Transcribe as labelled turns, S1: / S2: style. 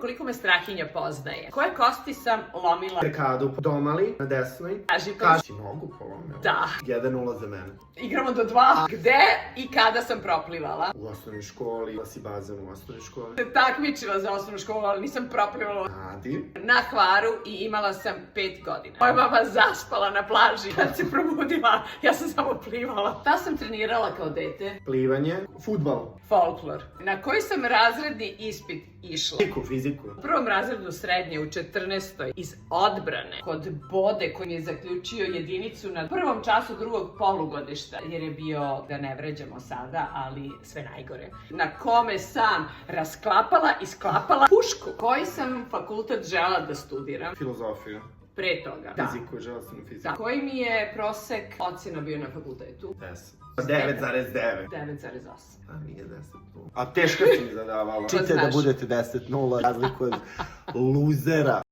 S1: koliko me Strahinja poznaje. Koje kosti sam lomila?
S2: Dekadu domali na desnoj. Kaži nogu polomila.
S1: Da.
S2: 1-0 za mene.
S1: Igramo do 2. Gde i kada sam proplivala?
S2: U osnovnoj školi, imala si bazen u osnovnoj školi.
S1: Takmičila za osnovnu školu, ali nisam proplivala.
S2: Adi.
S1: Na Hvaru i imala sam 5 godina. Moja mama zaspala na plaži. Kad se probudila, ja sam samo plivala. Šta sam trenirala kao dete?
S2: Plivanje. Fudbal.
S1: Folklor. Na koji sam razredni ispit išla?
S2: Fiziku.
S1: U prvom razredu srednje, u 14. iz odbrane, kod Bode koji mi je zaključio jedinicu na prvom času drugog polugodišta, jer je bio, da ne vređamo sada, ali sve najgore. Na kome sam rasklapala i sklapala pušku. Koji sam fakultet žela da studiram?
S2: Filozofiju.
S1: Pre toga. Da.
S2: Fiziku, žela sam fiziku.
S1: Da. Koji mi je prosek ocena bio na fakultetu?
S2: 9,9.
S1: 9,8.
S2: A nije 10. A teško si mi zadavala.
S1: Čite
S2: da budete 10-0, razliku od luzera.